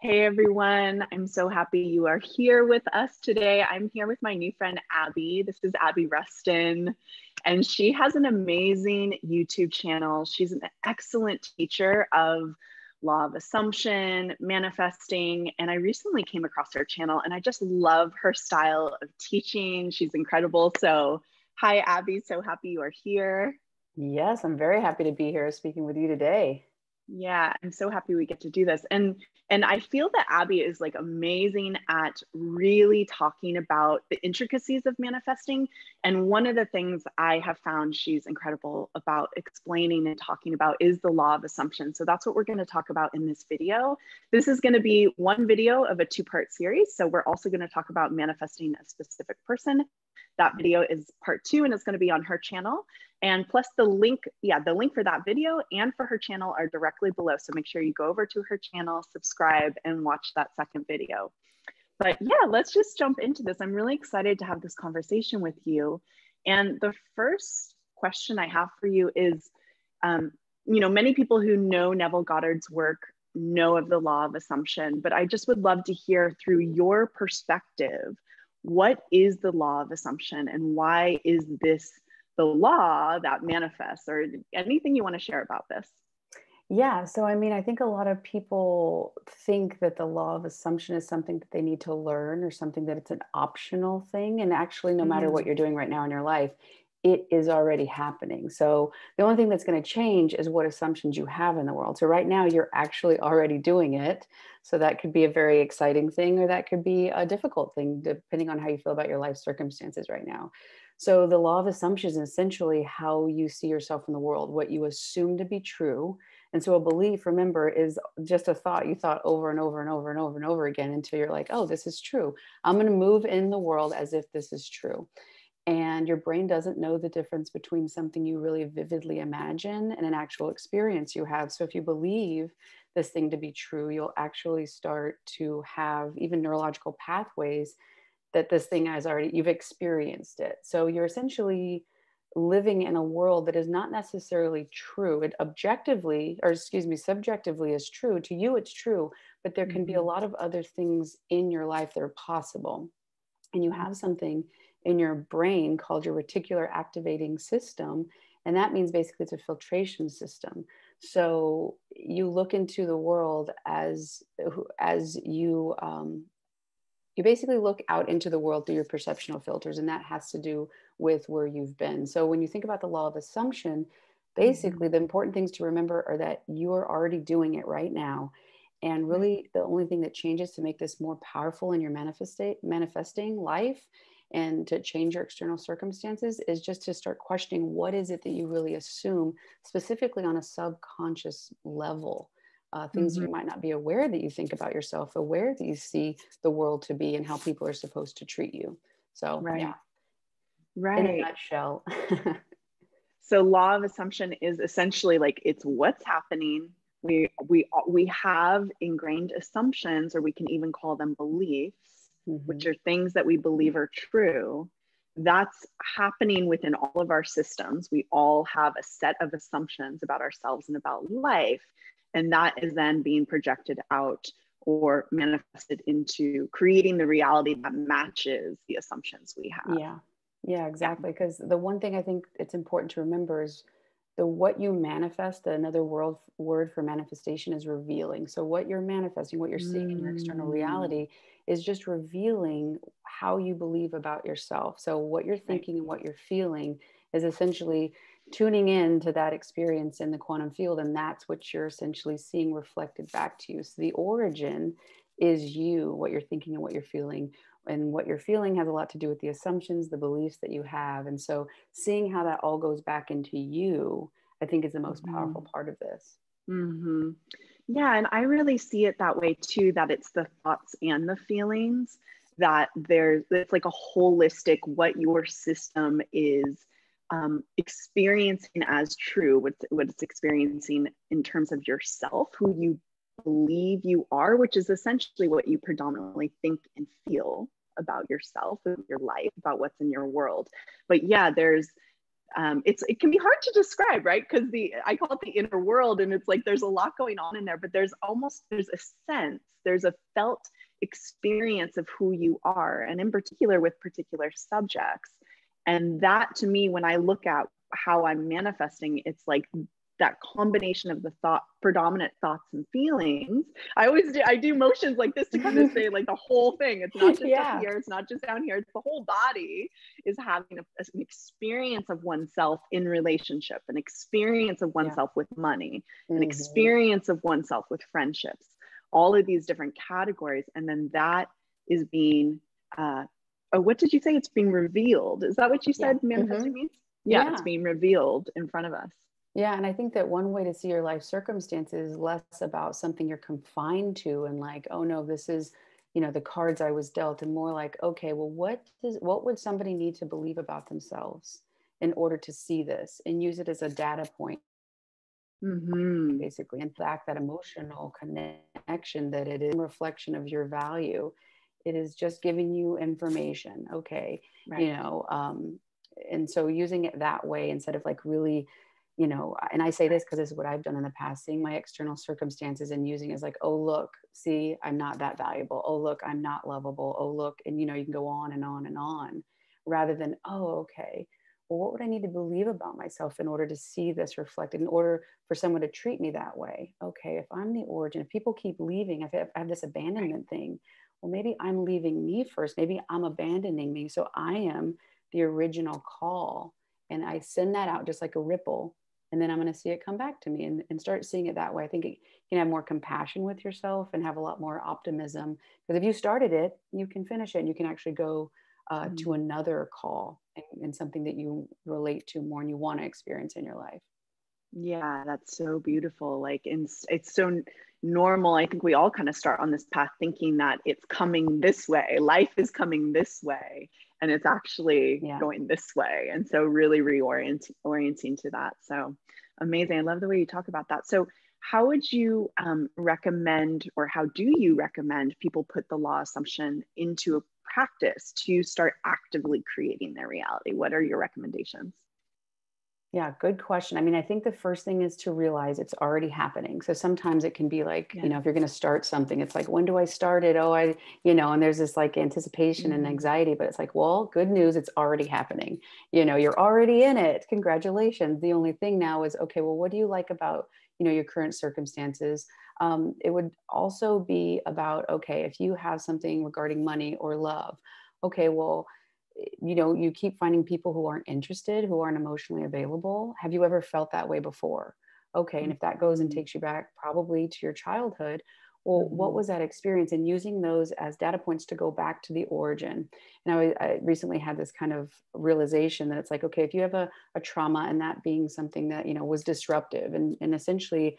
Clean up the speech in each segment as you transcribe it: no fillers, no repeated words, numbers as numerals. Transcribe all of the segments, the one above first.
Hey everyone, I'm so happy you are here with us today. I'm here with my new friend Abby. This is Abby Ruston, and she has an amazing YouTube channel. She's an excellent teacher of law of assumption, manifesting, and I recently came across her channel and I just love her style of teaching. She's incredible. So, hi Abby, so happy you are here. Yes, I'm very happy to be here speaking with you today. Yeah, I'm so happy we get to do this. And I feel that Abby is like amazing at really talking about the intricacies of manifesting. And one of the things I have found she's incredible about explaining and talking about is the law of assumption. So that's what we're going to talk about in this video. This is going to be one video of a two-part series. So we're also going to talk about manifesting a specific person. That video is part 2 and it's going to be on her channel. And plus the link for that video and for her channel are directly below. So make sure you go over to her channel, subscribe, and watch that second video. But yeah, let's just jump into this. I'm really excited to have this conversation with you. And the first question I have for you is, many people who know Neville Goddard's work know of the law of assumption, but I just would love to hear through your perspective, what is the law of assumption and why is this the law that manifests, or anything you want to share about this? Yeah, so I think a lot of people think that the law of assumption is something that they need to learn or something that it's an optional thing. And actually, no matter what you're doing right now in your life, it is already happening. So the only thing that's going to change is what assumptions you have in the world. So right now, you're actually already doing it. So that could be a very exciting thing, or that could be a difficult thing, depending on how you feel about your life circumstances right now. So the law of assumption is essentially how you see yourself in the world, what you assume to be true. And so a belief, remember, is just a thought you thought over and over and over and over and over again until you're like, oh, this is true. I'm going to move in the world as if this is true. And your brain doesn't know the difference between something you really vividly imagine and an actual experience you have. So if you believe this thing to be true, you'll actually start to have even neurological pathways that this thing has already, you've experienced it. So you're essentially living in a world that is not necessarily true. It subjectively is true. To you, it's true, but there can be a lot of other things in your life that are possible. And you have something in your brain called your reticular activating system. And that means basically it's a filtration system. So you look into the world as you basically look out into the world through your perceptual filters, and that has to do with where you've been. So when you think about the law of assumption, basically the important things to remember are that you're already doing it right now. And really the only thing that changes to make this more powerful in your manifesting life and to change your external circumstances is just to start questioning, what is it that you really assume, specifically on a subconscious level? Things you might not be aware that you think about yourself, aware that you see the world to be and how people are supposed to treat you. So yeah, in a nutshell. So law of assumption is essentially like, it's what's happening. We have ingrained assumptions, or we can even call them beliefs, which are things that we believe are true. That's happening within all of our systems. We all have a set of assumptions about ourselves and about life. And that is then being projected out or manifested into creating the reality that matches the assumptions we have. Yeah, exactly. Because the one thing I think it's important to remember is what you manifest, another word for manifestation is revealing. So what you're manifesting, what you're seeing in your external reality is just revealing how you believe about yourself. So what you're thinking and what you're feeling is essentially tuning in to that experience in the quantum field. And that's what you're essentially seeing reflected back to you. So the origin is you, what you're thinking and what you're feeling. And what you're feeling has a lot to do with the assumptions, the beliefs that you have. And so seeing how that all goes back into you, I think is the most powerful part of this. Yeah, and I really see it that way too, that it's the thoughts and the feelings, that it's like a holistic, what your system is experiencing as true, what it's experiencing in terms of yourself, who you believe you are, which is essentially what you predominantly think and feel about yourself, your life, about what's in your world. But yeah, there's it can be hard to describe, right? Because I call it the inner world, and it's like there's a lot going on in there, but there's a sense, there's a felt experience of who you are, and in particular with particular subjects. And that, to me, when I look at how I'm manifesting, it's like that combination of the predominant thoughts and feelings. I do motions like this to kind of say like the whole thing. It's not just up here, it's not just down here, it's the whole body is having an experience of oneself in relationship, an experience of oneself with money, an experience of oneself with friendships, all of these different categories. And then that is being, what did you say? It's being revealed. Is that what you said manifesting means? Yeah, it's being revealed in front of us. Yeah. And I think that one way to see your life circumstances is less about something you're confined to and like, oh no, this is, the cards I was dealt, and more like, okay, well, what would somebody need to believe about themselves in order to see this, and use it as a data point, basically. In fact, that emotional connection, that it is a reflection of your value. It is just giving you information. Okay. Right. And so using it that way, instead of like really, and I say this because this is what I've done in the past, seeing my external circumstances and using it as like, oh, look, see, I'm not that valuable. Oh, look, I'm not lovable. Oh, look. And, you can go on and on and on, rather than, oh, okay, well, what would I need to believe about myself in order to see this reflected, in order for someone to treat me that way? Okay, if I'm the origin, if people keep leaving, if I have this abandonment thing, well, maybe I'm leaving me first. Maybe I'm abandoning me. So I am the original call, and I send that out just like a ripple. And then I'm going to see it come back to me, and start seeing it that way. I think you can have more compassion with yourself and have a lot more optimism, because if you started it, you can finish it, and you can actually go to another call and something that you relate to more and you want to experience in your life. Yeah, that's so beautiful. Like, it's so normal. I think we all kind of start on this path thinking that it's coming this way. Life is coming this way, and it's actually going this way. And so really orienting to that. So amazing. I love the way you talk about that. So how would you recommend, or how do you recommend people put the law assumption into a practice to start actively creating their reality? What are your recommendations? Yeah, good question. I mean, I think the first thing is to realize it's already happening. So sometimes it can be like, if you're going to start something, it's like, when do I start it? Oh, and there's this like anticipation and anxiety, but it's like, well, good news, it's already happening. You're already in it. Congratulations. The only thing now is, okay, well, what do you like about, your current circumstances? It would also be about, okay, if you have something regarding money or love, okay, well, you keep finding people who aren't interested, who aren't emotionally available. Have you ever felt that way before? Okay. And if that goes and takes you back probably to your childhood, well, what was that experience? And using those as data points to go back to the origin. And I recently had this kind of realization that it's like, okay, if you have a trauma, and that being something that, was disruptive and essentially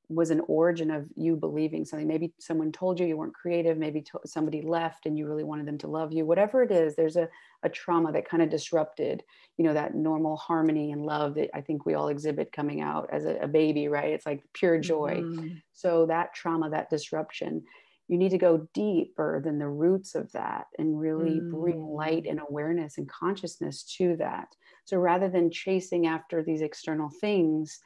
was an origin of you believing something. Maybe someone told you weren't creative. Maybe somebody left and you really wanted them to love you. Whatever it is, there's a trauma that kind of disrupted, that normal harmony and love that I think we all exhibit coming out as a baby, right? It's like pure joy. So that trauma, that disruption, you need to go deeper than the roots of that and really bring light and awareness and consciousness to that. So rather than chasing after these external things,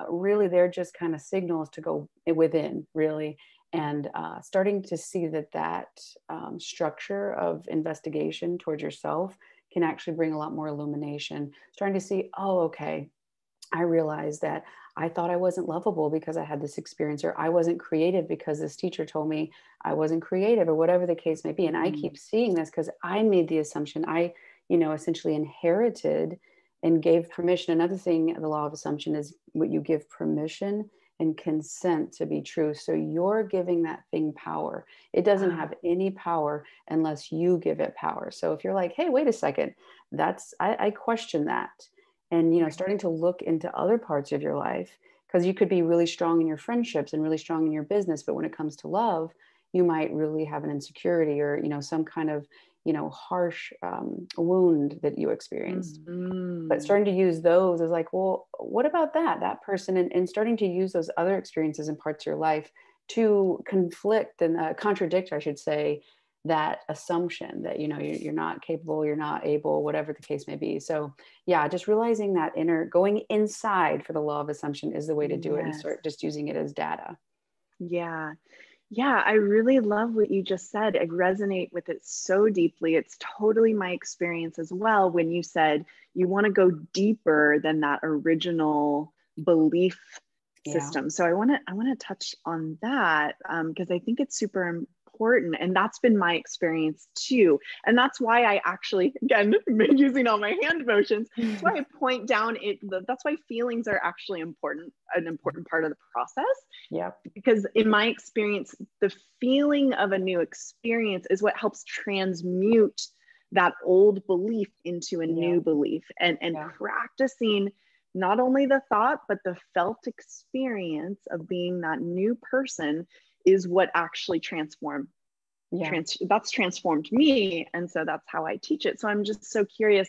really they're just kind of signals to go within, really, and starting to see that structure of investigation towards yourself can actually bring a lot more illumination. Starting to see, oh, okay, I realized that I thought I wasn't lovable because I had this experience, or I wasn't creative because this teacher told me I wasn't creative, or whatever the case may be. And I keep seeing this because I made the assumption. I, essentially inherited and gave permission. Another thing, the law of assumption is what you give permission and consent to be true. So you're giving that thing power. It doesn't have any power unless you give it power. So if you're like, hey, wait a second, I question that. And, starting to look into other parts of your life, because you could be really strong in your friendships and really strong in your business. But when it comes to love, you might really have an insecurity or, some kind of, harsh wound that you experienced. But starting to use those as like, well, what about that person? And starting to use those other experiences and parts of your life to conflict and contradict, I should say, that assumption that, you're not capable, you're not able, whatever the case may be. So yeah, just realizing that going inside for the law of assumption is the way to do it, and Yes. start just using it as data. Yeah. Yeah, I really love what you just said. I resonate with it so deeply. It's totally my experience as well when you said you want to go deeper than that original belief Yeah. system. So I want to touch on that because I think it's super important, and that's been my experience too. And that's why I actually, again, using all my hand motions, that's why I point down it. That's why feelings are actually important, an important part of the process. Yeah. Because in my experience, the feeling of a new experience is what helps transmute that old belief into a new belief, and practicing not only the thought, but the felt experience of being that new person is what actually that's transformed me. And so that's how I teach it. So I'm just so curious,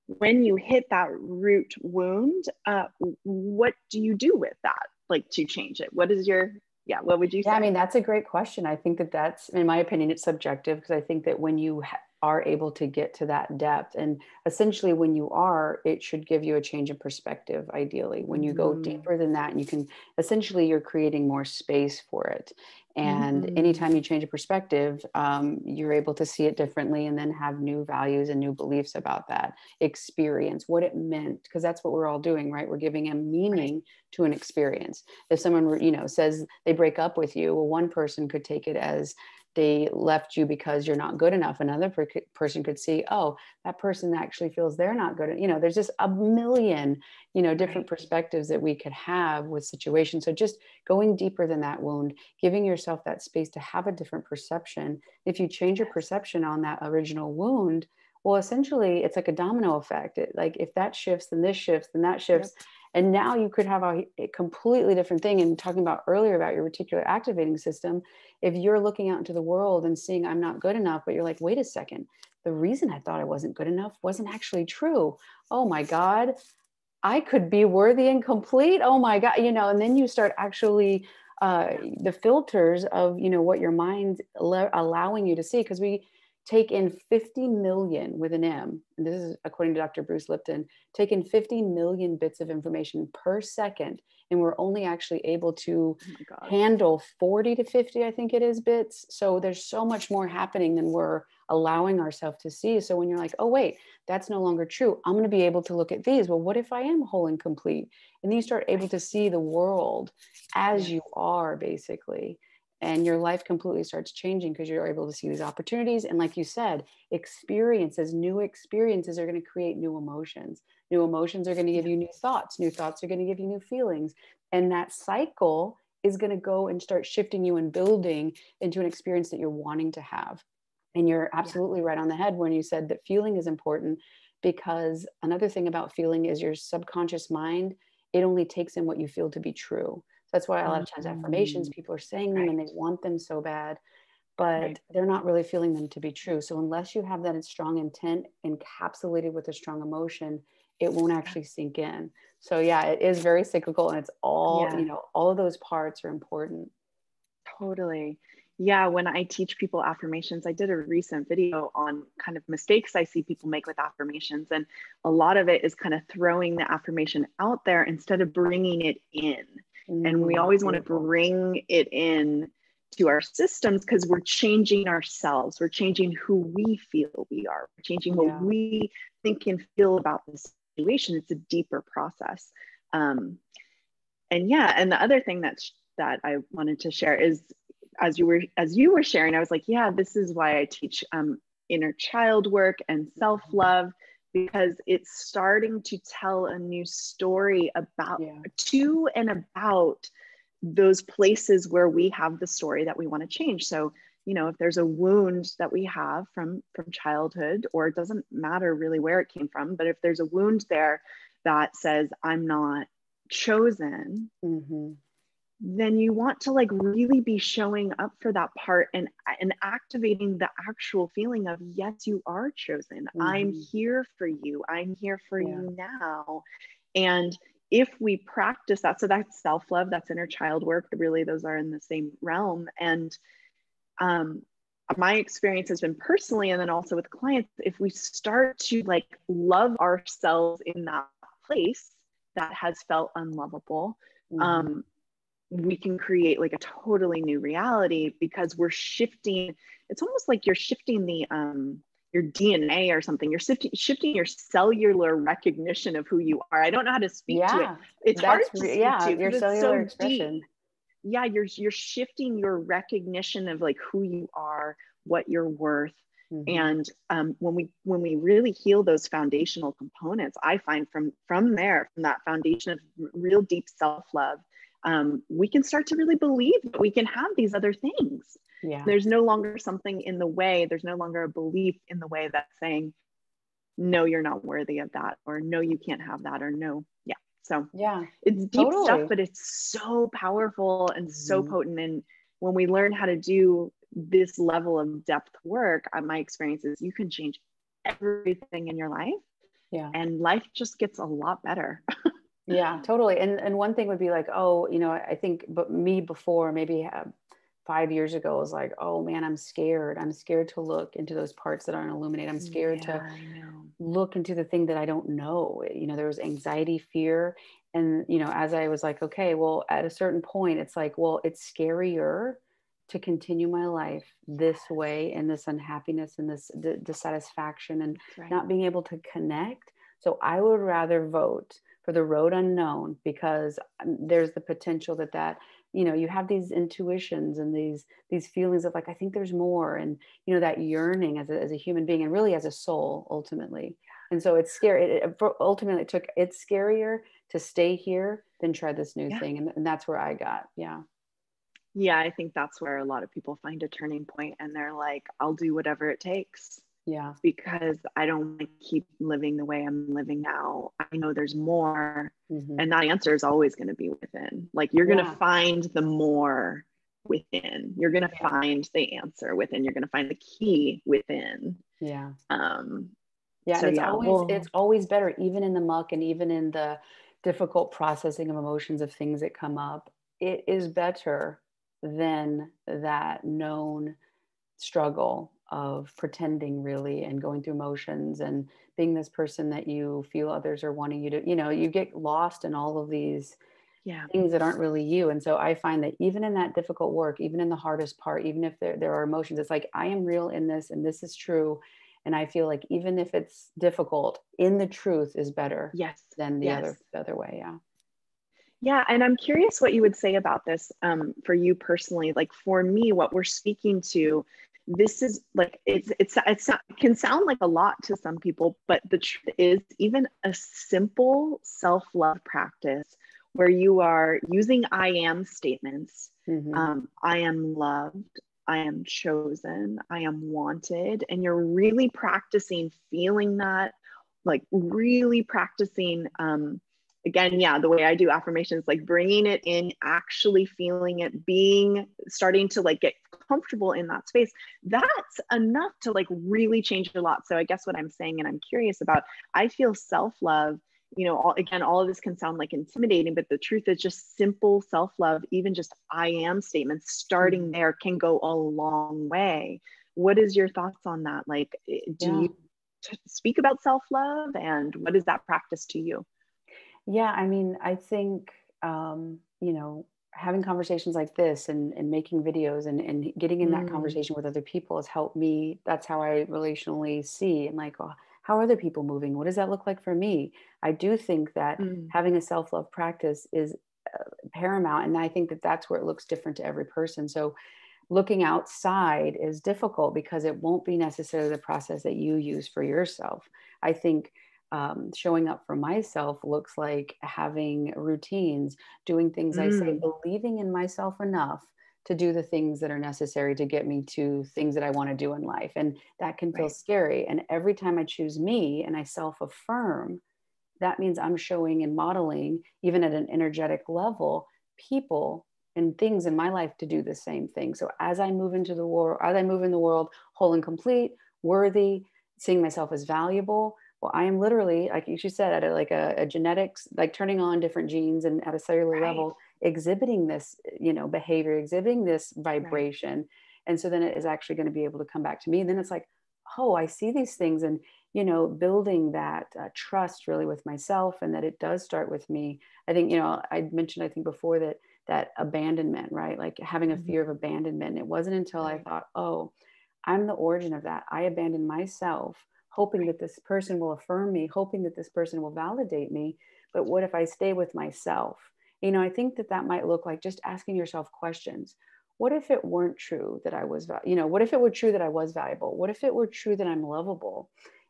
when you hit that root wound, what do you do with that? Like, to change it? What would you say? Yeah, I mean, that's a great question. I think that's, in my opinion, it's subjective, because I think that when you are able to get to that depth, and essentially when you are, it should give you a change in perspective. Ideally, when you go deeper than that, and you can, essentially you're creating more space for it. And anytime you change a perspective, you're able to see it differently, and then have new values and new beliefs about that experience, what it meant, because that's what we're all doing, right? We're giving a meaning to an experience. If someone, says they break up with you, well, one person could take it as they left you because you're not good enough. Another person could see, oh, that person actually feels they're not good. There's just a million, different perspectives that we could have with situations. So just going deeper than that wound, giving yourself that space to have a different perception. If you change your perception on that original wound, well, essentially it's like a domino effect. Like if that shifts, then this shifts, then that shifts. Yep. And now you could have a completely different thing. And talking about earlier about your reticular activating system, if you're looking out into the world and seeing I'm not good enough, but you're like, wait a second, the reason I thought I wasn't good enough wasn't actually true. Oh my God, I could be worthy and complete. Oh my God, and then you start actually the filters of, what your mind's allowing you to see. Because we take in 50 million with an M, and this is according to Dr. Bruce Lipton, take in 50 million bits of information per second. And we're only actually able to handle 40 to 50, I think it is, bits. So there's so much more happening than we're allowing ourselves to see. So when you're like, oh, wait, that's no longer true, I'm going to be able to look at these. Well, what if I am whole and complete? And then you start able to see the world as you are, basically. And your life completely starts changing, because you're able to see these opportunities. And like you said, new experiences are going to create new emotions. New emotions are going to give you new thoughts. New thoughts are going to give you new feelings. And that cycle is going to go and start shifting you and building into an experience that you're wanting to have. And you're absolutely right on the head when you said that feeling is important, because another thing about feeling is your subconscious mind, it only takes in what you feel to be true. That's why a lot of times affirmations, people are saying them and they want them so bad, but they're not really feeling them to be true. So unless you have that strong intent encapsulated with a strong emotion, it won't actually sink in. So yeah, it is very cyclical, and it's all, all of those parts are important. Totally. Yeah. When I teach people affirmations, I did a recent video on kind of mistakes I see people make with affirmations. And a lot of it is kind of throwing the affirmation out there instead of bringing it in. And we always want to bring it in to our systems, because we're changing ourselves. We're changing who we feel we are. We're changing what we think and feel about the situation. It's a deeper process. And the other thing that I wanted to share is, as you were sharing, I was like, yeah, this is why I teach inner child work and self-love, because it's starting to tell a new story about those places where we have the story that we want to change. So, if there's a wound that we have from childhood, or it doesn't matter really where it came from, but if there's a wound there that says, I'm not chosen, then you want to really be showing up for that part and activating the actual feeling of, yes, you are chosen. I'm here for you. I'm here for you now. And if we practice that, so that's self-love, that's inner child work, really those are in the same realm. And my experience has been personally, and then also with clients, if we start to like love ourselves in that place that has felt unlovable, we can create like a totally new reality, because we're shifting. It's almost like you're shifting the your DNA or something. You're shifting your cellular recognition of who you are. I don't know how to speak to it. It's hard to speak to your because it's cellular so expression. deep. Yeah, you're shifting your recognition of like who you are, what you're worth. And when we really heal those foundational components, I find from that foundation of real deep self-love, we can start to really believe that we can have these other things. Yeah. There's no longer something in the way. There's no longer a belief in the way that's saying, no, you're not worthy of that, or no, you can't have that, or no. Yeah. So yeah, it's deep stuff, but it's so powerful and so potent. And when we learn how to do this level of depth work, my experience is you can change everything in your life. Yeah. And life just gets a lot better. Yeah, totally. And one thing would be like, oh, you know, I think, but me before maybe 5 years ago was like, oh man, I'm scared. I'm scared to look into those parts that aren't illuminated. I'm scared to look into the thing that I don't know. You know, there was anxiety, fear. And, you know, as I was like, okay, well, at a certain point, it's like, well, it's scarier to continue my life this way, and this unhappiness and this dissatisfaction and not being able to connect. So I would rather vote for the road unknown, because there's the potential that you know, you have these intuitions and these feelings of like, I think there's more, and you know, that yearning as a human being and really as a soul ultimately. And so it's scary. Ultimately it's scarier to stay here than try this new thing, and that's where I got. Yeah, I think that's where a lot of people find a turning point, and they're like, I'll do whatever it takes. Yeah. Because I don't want to keep living the way I'm living now. I know there's more. And that answer is always going to be within. Like you're going to find the more within. You're going to find the answer within. You're going to find the key within. Yeah. Yeah. So and it's always better, even in the muck and even in the difficult processing of emotions of things that come up. It is better than that known struggle of pretending really and going through motions and being this person that you feel others are wanting you to, you know, you get lost in all of these things that aren't really you. And so I find that even in that difficult work, even in the hardest part, even if there are emotions, it's like, I am real in this and this is true. And I feel like even if it's difficult, in the truth is better than the other way. Yeah. Yeah. And I'm curious what you would say about this for you personally. Like for me, what we're speaking to, this is like, it can sound like a lot to some people, but the truth is, even a simple self-love practice where you are using I am statements, I am loved, I am chosen, I am wanted, and you're really practicing feeling that, like really practicing, again, the way I do affirmations, like bringing it in, actually feeling it, starting to like get comfortable in that space, that's enough to like really change a lot. So I guess what I'm saying, and I'm curious about, I feel self-love, you know, all of this can sound like intimidating, but the truth is just simple self-love, even just I am statements, starting there can go a long way. What is your thoughts on that? Like, do you speak about self-love, and what is that practice to you? Yeah, I mean, I think, you know, having conversations like this and making videos and getting in that conversation with other people has helped me. That's how I relationally see and like, oh, how are other people moving? What does that look like for me? I do think that having a self-love practice is paramount. And I think that that's where it looks different to every person. So looking outside is difficult because it won't be necessarily the process that you use for yourself. I think showing up for myself looks like having routines, doing things I say, believing in myself enough to do the things that are necessary to get me to things that I want to do in life. And that can feel scary. And every time I choose me and I self-affirm, that means I'm showing and modeling, even at an energetic level, people and things in my life to do the same thing. So as I move into the world, as I move in the world, whole and complete, worthy, seeing myself as valuable, well, I am literally, like you said, at a genetics, like turning on different genes and at a cellular level, exhibiting this, you know, behavior, exhibiting this vibration. And so then it is actually going to be able to come back to me. And then it's like, oh, I see these things. And, you know, building that trust really with myself, and that it does start with me. I think, you know, I mentioned, I think before, that abandonment, right? Like having a fear of abandonment. It wasn't until I thought, oh, I'm the origin of that. I abandoned myself, hoping that this person will affirm me, hoping that this person will validate me. But what if I stay with myself? You know, I think that might look like just asking yourself questions. What if it weren't true that I was, you know, what if it were true that I was valuable? What if it were true that I'm lovable?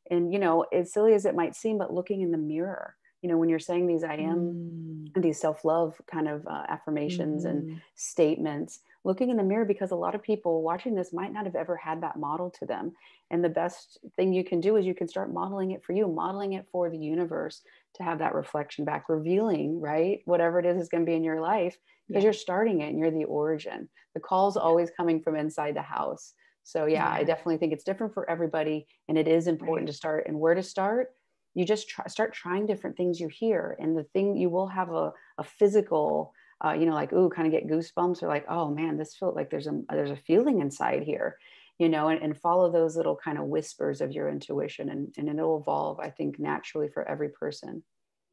And, you know, as silly as it might seem, but looking in the mirror, you know, when you're saying these I am, these self-love kind of affirmations and statements, looking in the mirror, because a lot of people watching this might not have ever had that model to them. And the best thing you can do is you can start modeling it for you, modeling it for the universe, to have that reflection back, revealing, right, whatever it is going to be in your life, because you're starting it and you're the origin. The call's always coming from inside the house. So yeah, I definitely think it's different for everybody. And it is important to start. And where to start? You just start trying different things you hear. And the thing, you will have a physical, you know, like, ooh, kind of get goosebumps, or like, oh man, this feels like there's a feeling inside here, you know, and follow those little kind of whispers of your intuition, and it'll evolve, I think, naturally for every person.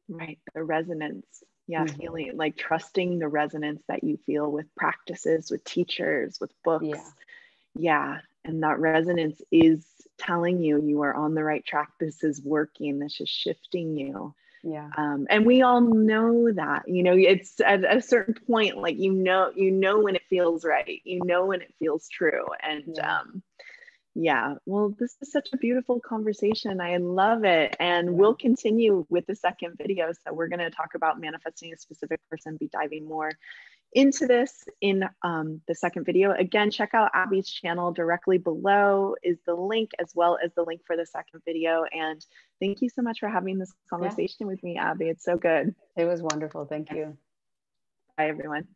Right. The resonance. Yeah. Feeling like trusting the resonance that you feel with practices, with teachers, with books. Yeah. And that resonance is telling you, you are on the right track. This is working. This is shifting you. Yeah. And we all know that, you know, it's at a certain point, like, you know, when it feels right, you know, when it feels true. And, well, this is such a beautiful conversation. I love it. And we'll continue with the second video. So we're going to talk about manifesting a specific person, be diving more into this in the second video. Again, check out Abby's channel. Directly below is the link, as well as the link for the second video. And thank you so much for having this conversation with me, Abby. It's so good. It was wonderful. Thank you. Bye, everyone.